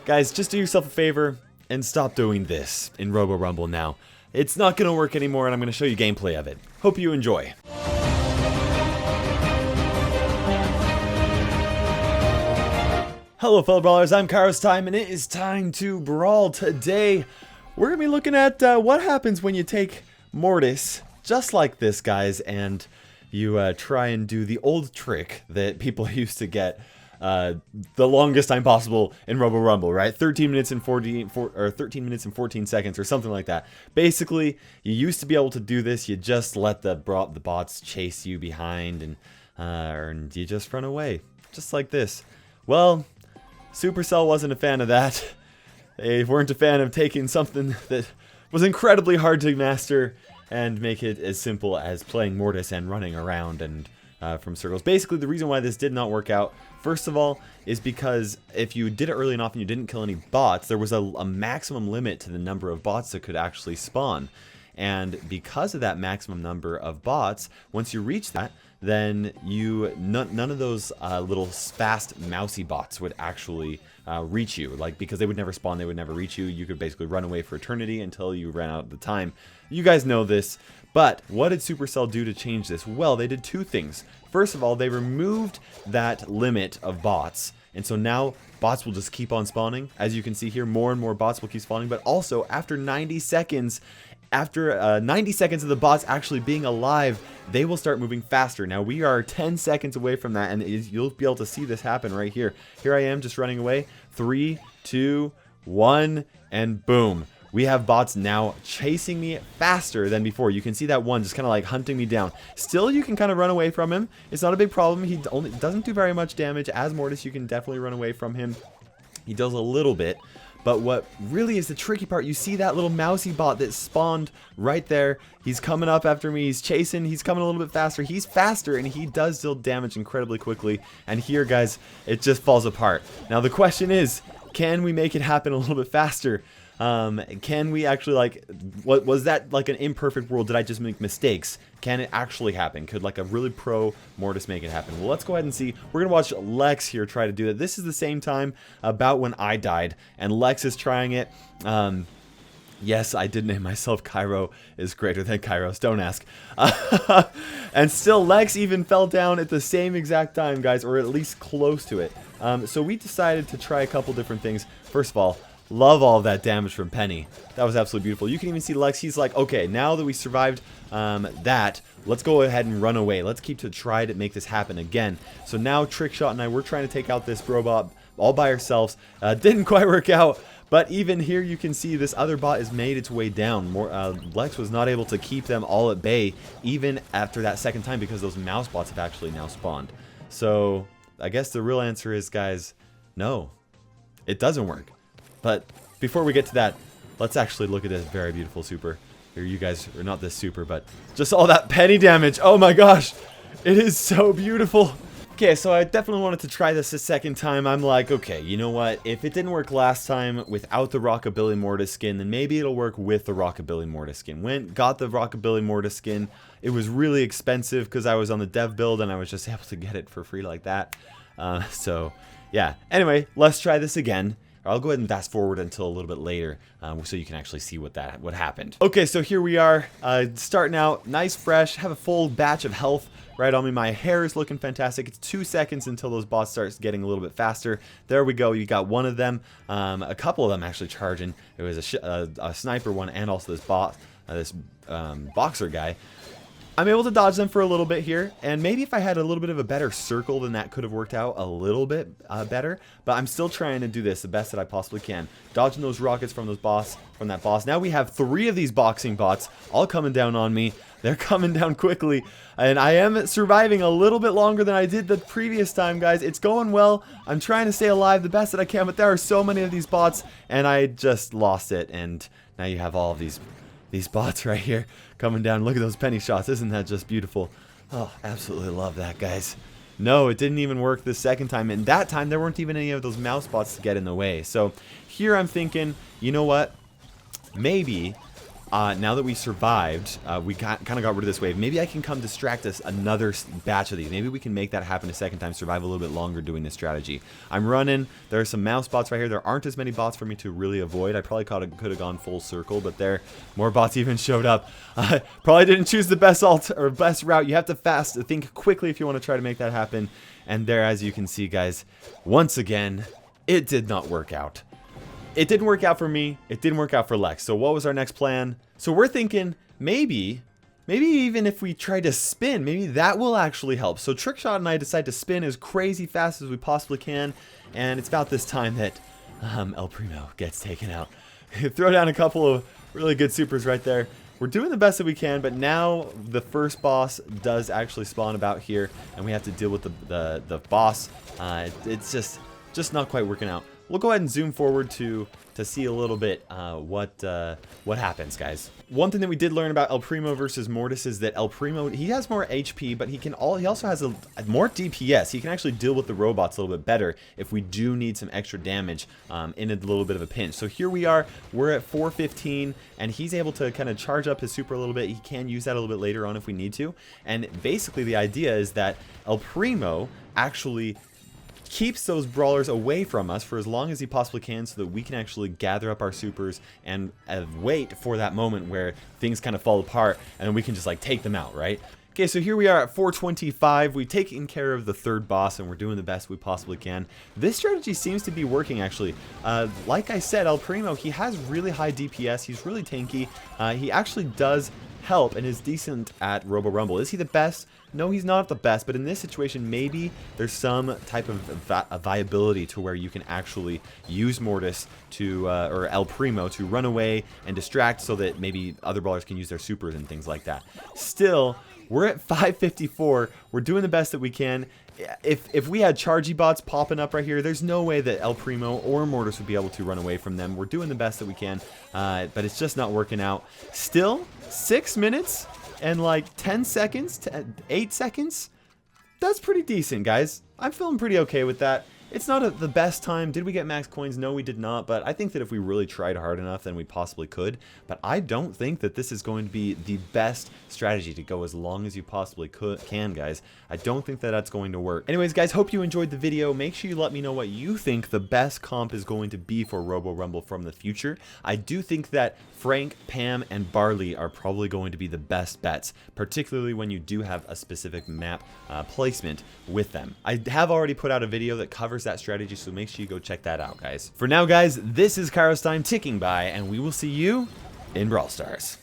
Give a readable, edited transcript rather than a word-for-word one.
Guys, just do yourself a favor and stop doing this in Robo Rumble now. It's not going to work anymore, and I'm going to show you gameplay of it. Hope you enjoy. Hello fellow brawlers, I'm KairosTime, and it is time to brawl. Today, we're going to be looking at what happens when you take Mortis, just like this, guys, and you try and do the old trick that people used to get the longest time possible in Robo Rumble, right? 13 minutes and 14 seconds or something like that. Basically, you used to be able to do this. You just let the bots chase you behind, and you just run away, just like this. Well, Supercell wasn't a fan of that. They weren't a fan of taking something that was incredibly hard to master and make it as simple as playing Mortis and running around and from circles. Basically, the reason why this did not work out, first of all, is because if you did it early enough and you didn't kill any bots, there was a maximum limit to the number of bots that could actually spawn. And because of that maximum number of bots, once you reach that, then none of those little fast mousy bots would actually reach you, because they would never spawn, they would never reach you. You could basically run away for eternity until you ran out of the time. You guys know this, but what did Supercell do to change this? Well, they did two things. First of all, they removed that limit of bots, and so now bots will just keep on spawning. As you can see here, more and more bots will keep spawning, but also after 90 seconds, after 90 seconds of the bots actually being alive, they will start moving faster. Now, we are 10 seconds away from that, and you'll be able to see this happen right here. Here I am just running away. 3, 2, 1, and boom. We have bots now chasing me faster than before. You can see that one just kind of like hunting me down. Still, you can kind of run away from him. It's not a big problem. He only doesn't do very much damage. As Mortis, you can definitely run away from him. He does a little bit. But what really is the tricky part, you see that little mousy bot that spawned right there. He's coming up after me. He's chasing. He's coming a little bit faster. He's faster, and he does deal damage incredibly quickly. And here, guys, it just falls apart. Now, the question is, can we make it happen a little bit faster? Can we actually, was that like an imperfect world? Did I just make mistakes? Can it actually happen? Could a really pro Mortis make it happen? Well, let's go ahead and see. We're gonna watch Lex here try to do that. This is the same time about when I died, and Lex is trying it. Yes, I did name myself Cairo is greater than Kairos, don't ask. And still, Lex even fell down at the same exact time, guys, or at least close to it. So we decided to try a couple different things. First of all, love all of that damage from Penny. That was absolutely beautiful. You can even see Lex. He's like, okay, now that we survived that, let's go ahead and run away. Let's try to make this happen again. So now Trickshot and I, we're trying to take out this robot all by ourselves. Didn't quite work out. But even here, you can see this other bot has made its way down. Lex was not able to keep them all at bay, even after that second time, because those mouse bots have actually now spawned. So I guess the real answer is, guys, no, it doesn't work. But before we get to that, let's actually look at this very beautiful super. Here, you guys are not this super, but just all that Penny damage. Oh my gosh, it is so beautiful. Okay, so I definitely wanted to try this a second time. I'm like, okay, you know what? If it didn't work last time without the Rockabilly Mortis skin, then maybe it'll work with the Rockabilly Mortis skin. Got the Rockabilly Mortis skin. It was really expensive because I was on the dev build and I was just able to get it for free like that. So, yeah. Anyway, let's try this again. I'll go ahead and fast forward until a little bit later so you can actually see what happened. Okay, so here we are, starting out nice, fresh, have a full batch of health right on me. My hair is looking fantastic. It's 2 seconds until those bots start getting a little bit faster. There we go. You got one of them, a couple of them actually charging. It was a sniper one and also this boxer guy. I'm able to dodge them for a little bit here, and maybe if I had a little bit of a better circle, then that could have worked out a little bit better, but I'm still trying to do this the best that I possibly can. Dodging those rockets from that boss. Now we have 3 of these boxing bots all coming down on me. They're coming down quickly, and I am surviving a little bit longer than I did the previous time, guys. It's going well. I'm trying to stay alive the best that I can, but there are so many of these bots, and I just lost it, and now you have all of these bots right here coming down. Look at those penny shots. Isn't that just beautiful? Oh, absolutely love that, guys. No, it didn't even work the second time. And that time, there weren't even any of those mouse bots to get in the way. So here I'm thinking, you know what? Maybe now that we survived, we kind of got rid of this wave. Maybe I can come distract us another batch of these. Maybe we can make that happen a second time, survive a little bit longer doing this strategy. I'm running. There are some mouse bots right here. There aren't as many bots for me to really avoid. I probably could have gone full circle, but there, more bots even showed up. Probably didn't choose the best ult or best route. You have to think quickly if you want to try to make that happen. And there, as you can see, guys, once again, it did not work out. It didn't work out for me. It didn't work out for Lex. So what was our next plan? So we're thinking maybe even if we try to spin, maybe that will actually help. So Trickshot and I decide to spin as crazy fast as we possibly can. And it's about this time that El Primo gets taken out. Throw down a couple of really good supers right there. We're doing the best that we can, but now the first boss does actually spawn about here, and we have to deal with the boss. It's just not quite working out. We'll go ahead and zoom forward to see a little bit what happens, guys. One thing that we did learn about El Primo versus Mortis is that El Primo, he has more HP, but he also has more DPS. He can actually deal with the robots a little bit better if we do need some extra damage in a little bit of a pinch. So here we are, we're at 415, and he's able to kind of charge up his super a little bit. He can use that a little bit later on if we need to. And basically the idea is that El Primo actually keeps those brawlers away from us for as long as he possibly can so that we can actually gather up our supers and wait for that moment where things kind of fall apart and then we can just like take them out, right? Okay, so here we are at 425. We've taken care of the third boss and we're doing the best we possibly can. This strategy seems to be working, actually. Like I said, El Primo, he has really high DPS. He's really tanky. He actually does help and is decent at Robo Rumble. Is he the best? No, he's not the best, but in this situation, maybe there's some type of viability to where you can actually use Mortis to, or El Primo to run away and distract so that maybe other brawlers can use their supers and things like that. Still, we're at 554. We're doing the best that we can. If we had Chargy bots popping up right here, there's no way that El Primo or Mortis would be able to run away from them. We're doing the best that we can, but it's just not working out. Still, 6 minutes and like 10 seconds to 8 seconds. That's pretty decent, guys. I'm feeling pretty okay with that. It's not the best time. Did we get max coins? No, we did not. But I think that if we really tried hard enough, then we possibly could. But I don't think that this is going to be the best strategy to go as long as you possibly can, guys. I don't think that that's going to work. Anyways, guys, hope you enjoyed the video. Make sure you let me know what you think the best comp is going to be for Robo Rumble from the future. I do think that Frank, Pam, and Barley are probably going to be the best bets, particularly when you do have a specific map placement with them. I have already put out a video that covers that strategy, so make sure you go check that out, guys. For now, guys, this is KairosTime ticking by, and we will see you in Brawl Stars.